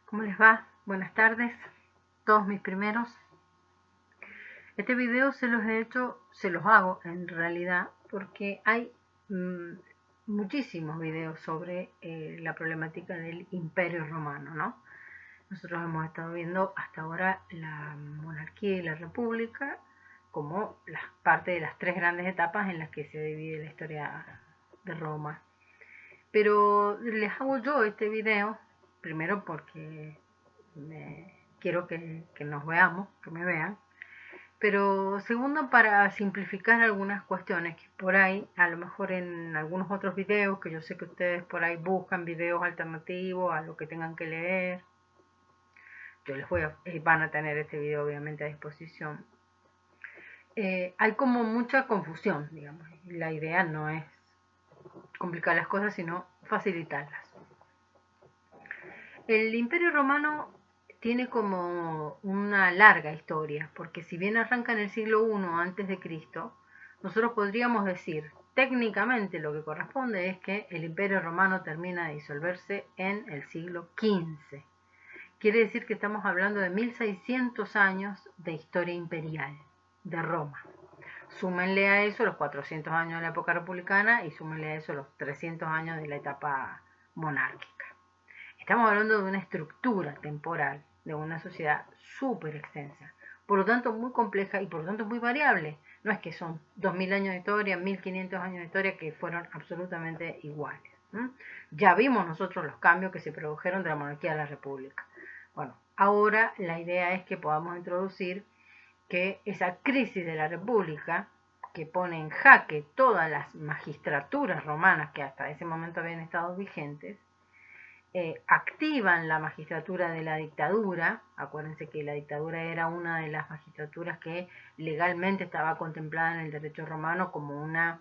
¿Cómo les va? Buenas tardes, todos mis primeros. Este video se los hago en realidad porque hay muchísimos videos sobre la problemática del Imperio Romano, ¿no? Nosotros hemos estado viendo hasta ahora la monarquía y la república como parte de las tres grandes etapas en las que se divide la historia de Roma. Pero les hago yo este video, primero porque quiero que nos veamos, que me vean. Pero segundo, para simplificar algunas cuestiones que por ahí, a lo mejor en algunos otros videos, que yo sé que ustedes por ahí buscan videos alternativos a lo que tengan que leer, yo les van a tener este video obviamente a disposición. Hay como mucha confusión, digamos. La idea no es complicar las cosas, sino facilitarlas. El Imperio Romano tiene como una larga historia, porque si bien arranca en el siglo I antes de Cristo, nosotros podríamos decir, técnicamente lo que corresponde es que el Imperio Romano termina de disolverse en el siglo XV. Quiere decir que estamos hablando de 1600 años de historia imperial de Roma. Súmenle a eso los 400 años de la época republicana y súmenle a eso los 300 años de la etapa monárquica. Estamos hablando de una estructura temporal de una sociedad súper extensa, por lo tanto muy compleja y por lo tanto muy variable. No es que son 2000 años de historia, 1500 años de historia que fueron absolutamente iguales. Ya vimos nosotros los cambios que se produjeron de la monarquía a la república. Bueno, ahora la idea es que podamos introducir que esa crisis de la república, que pone en jaque todas las magistraturas romanas que hasta ese momento habían estado vigentes, activan la magistratura de la dictadura. Acuérdense que la dictadura era una de las magistraturas que legalmente estaba contemplada en el derecho romano como una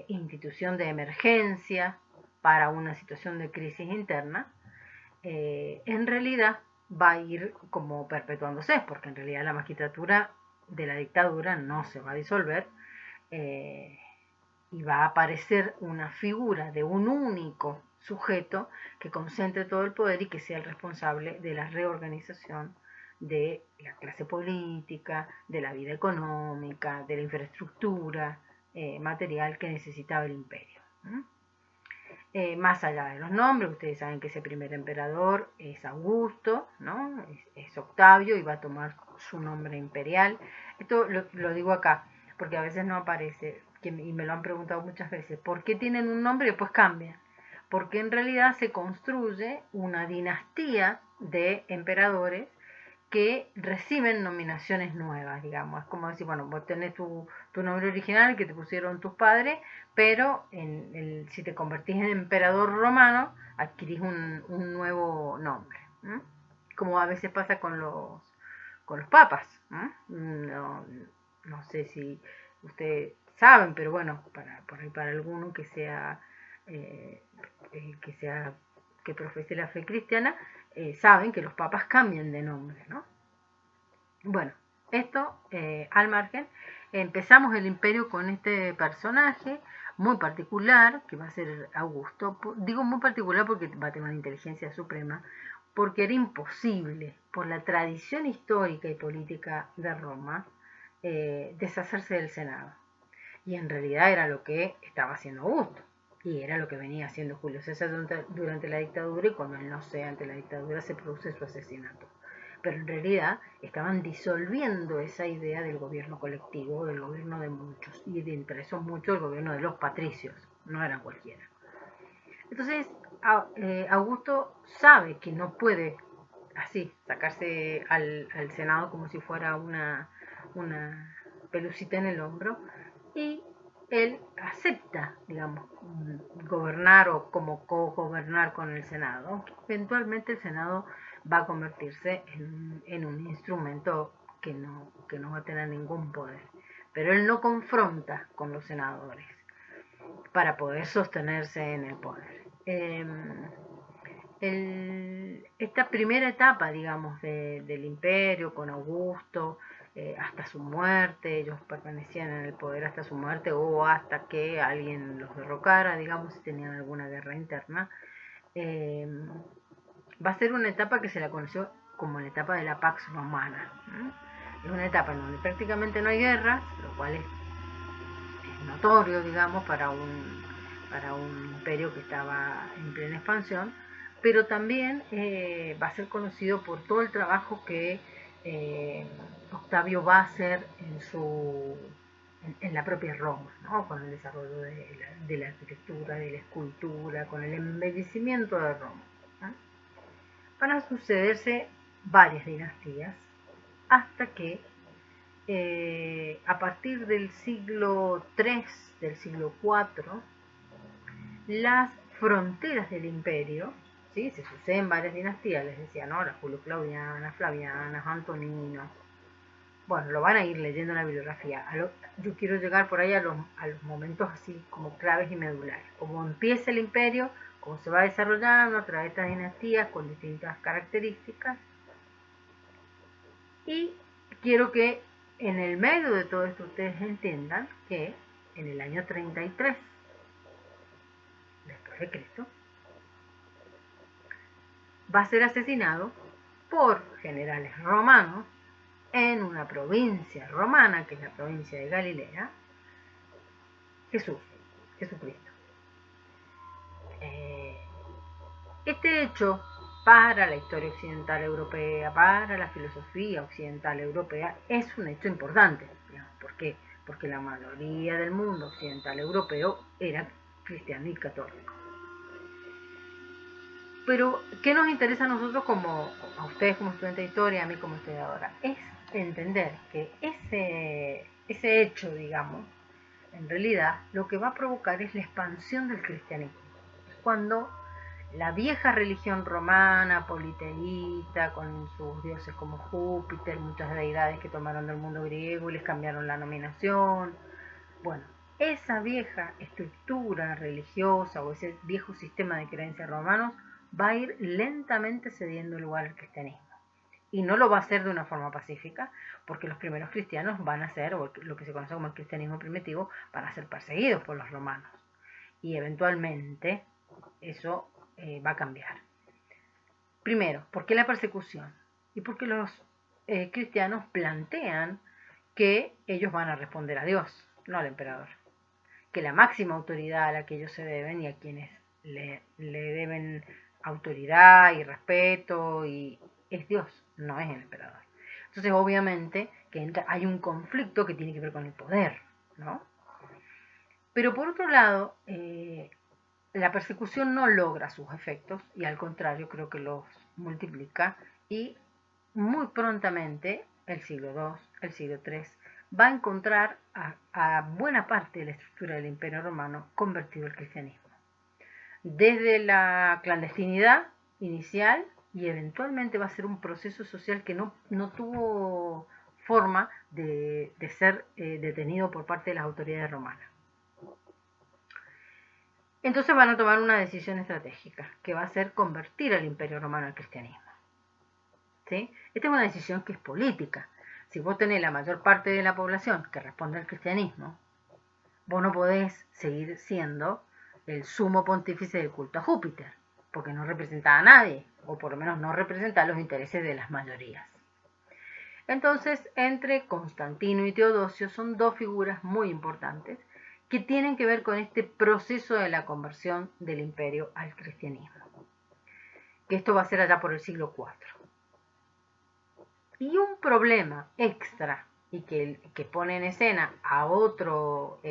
institución de emergencia para una situación de crisis interna. En realidad va a ir como perpetuándose, porque en realidad la magistratura de la dictadura no se va a disolver, y va a aparecer una figura de un único sujeto que concentre todo el poder y que sea el responsable de la reorganización de la clase política, de la vida económica, de la infraestructura material que necesitaba el imperio. Más allá de los nombres, ustedes saben que ese primer emperador es Augusto, ¿no? Es Octavio y va a tomar su nombre imperial. Esto lo digo acá, porque a veces no aparece, y me lo han preguntado muchas veces, ¿por qué tienen un nombre y después cambian? Porque en realidad se construye una dinastía de emperadores que reciben nominaciones nuevas, digamos. Es como decir, bueno, vos tenés tu nombre original que te pusieron tus padres, pero si te convertís en emperador romano, adquirís un nuevo nombre. Como a veces pasa con los papas. No sé si ustedes saben, pero bueno, para alguno eh, que sea que profese la fe cristiana, saben que los papas cambian de nombre, ¿no? Bueno, esto al margen. Empezamos el imperio con este personaje muy particular, que va a ser Augusto. Digo muy particular porque va a tener una inteligencia suprema, porque era imposible, por la tradición histórica y política de Roma, deshacerse del Senado. Y en realidad era lo que estaba haciendo Augusto. Y era lo que venía haciendo Julio César durante la dictadura, y cuando él no sea ante la dictadura se produce su asesinato. Pero en realidad estaban disolviendo esa idea del gobierno colectivo, del gobierno de muchos, y de entre esos muchos el gobierno de los patricios, no eran cualquiera. Entonces Augusto sabe que no puede así sacarse al Senado como si fuera una pelucita en el hombro, y él acepta, digamos, gobernar o como co-gobernar con el Senado. Eventualmente el Senado va a convertirse en un instrumento que no va a tener ningún poder. Pero él no confronta con los senadores para poder sostenerse en el poder. Esta primera etapa, digamos, del imperio con Augusto, hasta su muerte, ellos permanecían en el poder hasta su muerte o hasta que alguien los derrocara, digamos, si tenían alguna guerra interna. va a ser una etapa que se la conoció como la etapa de la Pax Romana. Es una etapa en donde prácticamente no hay guerras, lo cual es notorio, digamos, para un imperio que estaba en plena expansión, pero también va a ser conocido por todo el trabajo que Octavio va a hacer en la propia Roma, ¿no? Con el desarrollo de la arquitectura, de la escultura, con el embellecimiento de Roma, ¿no? Van a sucederse varias dinastías hasta que a partir del siglo III, del siglo IV, las fronteras del imperio, ¿sí? Se suceden varias dinastías, les decía, ¿no? Las Julio-Claudianas, Flavianas, Antoninas. Bueno, lo van a ir leyendo en la bibliografía. Yo quiero llegar por ahí a los momentos así como claves y medulares. Cómo empieza el imperio, cómo se va desarrollando a través de estas dinastías con distintas características. Y quiero que en el medio de todo esto ustedes entiendan que en el año 33 después de Cristo va a ser asesinado por generales romanos en una provincia romana, que es la provincia de Galilea, Jesucristo. Este hecho para la historia occidental europea, para la filosofía occidental europea, es un hecho importante. ¿Por qué? Porque la mayoría del mundo occidental europeo era cristiano y católico. Pero, ¿qué nos interesa a nosotros a ustedes como estudiantes de historia, a mí como historiadora? Es entender que ese hecho, digamos, en realidad lo que va a provocar es la expansión del cristianismo. Cuando la vieja religión romana, politeísta, con sus dioses como Júpiter, muchas deidades que tomaron del mundo griego y les cambiaron la nominación, bueno, esa vieja estructura religiosa o ese viejo sistema de creencias romanos va a ir lentamente cediendo lugar al cristianismo. Y no lo va a hacer de una forma pacífica, porque los primeros cristianos van a ser, o lo que se conoce como el cristianismo primitivo, van a ser perseguidos por los romanos. Y eventualmente eso va a cambiar. Primero, ¿por qué la persecución? Y porque los cristianos plantean que ellos van a responder a Dios, no al emperador. Que la máxima autoridad a la que ellos se deben y a quienes le deben autoridad y respeto es Dios, no es el emperador. Entonces, obviamente, que hay un conflicto que tiene que ver con el poder, ¿no? Pero por otro lado, la persecución no logra sus efectos y al contrario creo que los multiplica y muy prontamente el siglo II, el siglo III, va a encontrar a buena parte de la estructura del Imperio Romano convertido al cristianismo. Desde la clandestinidad inicial y eventualmente va a ser un proceso social que no tuvo forma de ser detenido por parte de las autoridades romanas. Entonces van a tomar una decisión estratégica, que va a ser convertir al Imperio Romano al cristianismo. ¿Sí? Esta es una decisión que es política. Si vos tenés la mayor parte de la población que responde al cristianismo, vos no podés seguir siendo el sumo pontífice del culto a Júpiter, porque no representa a nadie, o por lo menos no representa los intereses de las mayorías. Entonces, entre Constantino y Teodosio son dos figuras muy importantes que tienen que ver con este proceso de la conversión del imperio al cristianismo. Que esto va a ser allá por el siglo IV. Y un problema extra, y que pone en escena a otro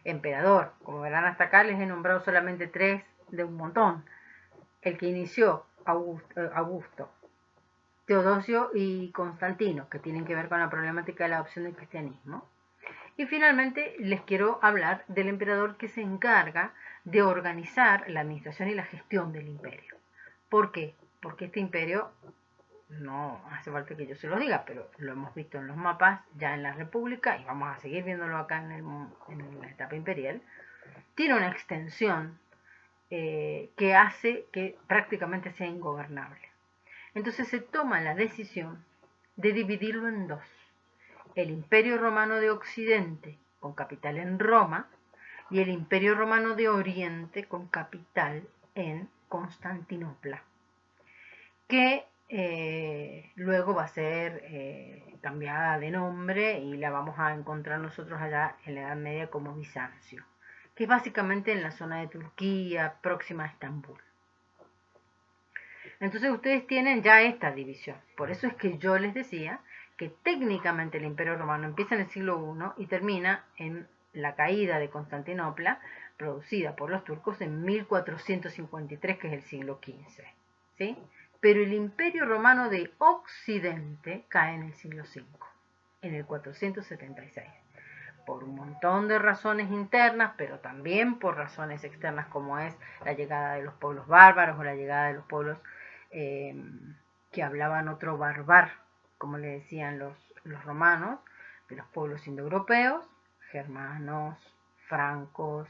emperador, como verán hasta acá les he nombrado solamente 3 de un montón, el que inició Augusto, Teodosio y Constantino, que tienen que ver con la problemática de la adopción del cristianismo. Y finalmente les quiero hablar del emperador que se encarga de organizar la administración y la gestión del imperio. ¿Por qué? Porque este imperio, no hace falta que yo se lo diga, pero lo hemos visto en los mapas ya en la República y vamos a seguir viéndolo acá en la etapa imperial, tiene una extensión que hace que prácticamente sea ingobernable. Entonces se toma la decisión de dividirlo en dos. El Imperio Romano de Occidente, con capital en Roma, y el Imperio Romano de Oriente, con capital en Constantinopla. que luego va a ser cambiada de nombre y la vamos a encontrar nosotros allá en la Edad Media como Bizancio, que es básicamente en la zona de Turquía, próxima a Estambul. Entonces ustedes tienen ya esta división. Por eso es que yo les decía que técnicamente el Imperio Romano empieza en el siglo I y termina en la caída de Constantinopla, producida por los turcos en 1453, que es el siglo XV. ¿Sí? Pero el Imperio Romano de Occidente cae en el siglo V, en el 476, por un montón de razones internas, pero también por razones externas, como es la llegada de los pueblos bárbaros o la llegada de los pueblos que hablaban otro barbar, como le decían los romanos, de los pueblos indoeuropeos, germanos, francos,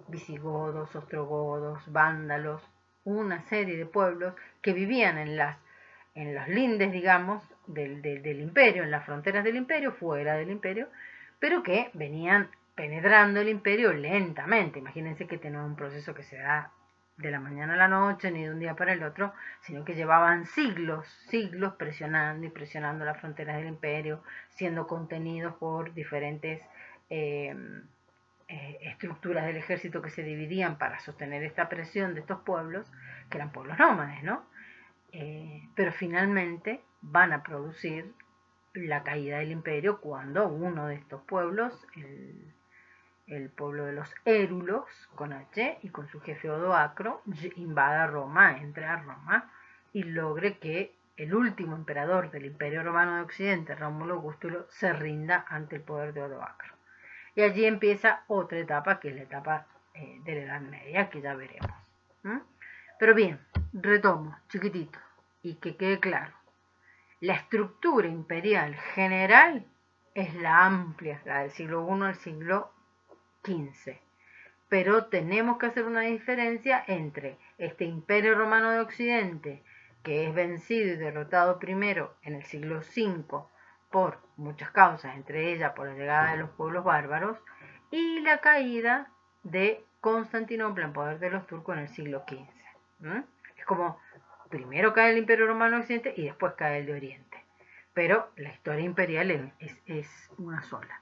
visigodos, ostrogodos, vándalos, una serie de pueblos que vivían en los lindes, digamos, del imperio, en las fronteras del imperio, fuera del imperio, pero que venían penetrando el imperio lentamente. Imagínense que no es un proceso que se da de la mañana a la noche, ni de un día para el otro, sino que llevaban siglos presionando y presionando las fronteras del imperio, siendo contenidos por diferentes estructuras del ejército que se dividían para sostener esta presión de estos pueblos, que eran pueblos nómades, ¿no? Pero finalmente van a producir la caída del imperio cuando uno de estos pueblos, el pueblo de los Érulos, con H, y con su jefe Odoacro, invada Roma, entre a Roma, y logre que el último emperador del Imperio Romano de Occidente, Rómulo Augustulo, se rinda ante el poder de Odoacro. Y allí empieza otra etapa, que es la etapa de la Edad Media, que ya veremos. Pero bien, retomo, chiquitito, y que quede claro. La estructura imperial general es la amplia, la del siglo I al siglo XV. Pero tenemos que hacer una diferencia entre este Imperio Romano de Occidente, que es vencido y derrotado primero en el siglo V por muchas causas, entre ellas por la llegada de los pueblos bárbaros, y la caída de Constantinopla en poder de los turcos en el siglo XV. Es como primero cae el Imperio Romano de Occidente y después cae el de Oriente. Pero la historia imperial es una sola.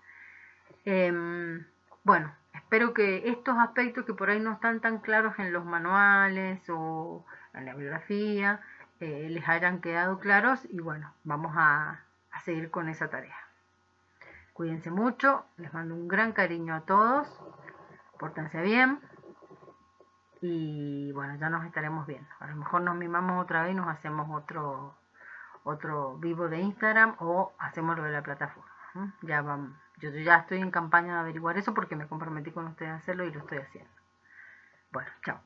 Bueno, espero que estos aspectos que por ahí no están tan claros en los manuales o en la bibliografía les hayan quedado claros y bueno, vamos a seguir con esa tarea. Cuídense mucho, les mando un gran cariño a todos, pórtense bien y bueno, ya nos estaremos viendo. A lo mejor nos mimamos otra vez y nos hacemos otro vivo de Instagram o hacemos lo de la plataforma. Ya vamos. Yo ya estoy en campaña de averiguar eso porque me comprometí con ustedes a hacerlo y lo estoy haciendo. Bueno, chao.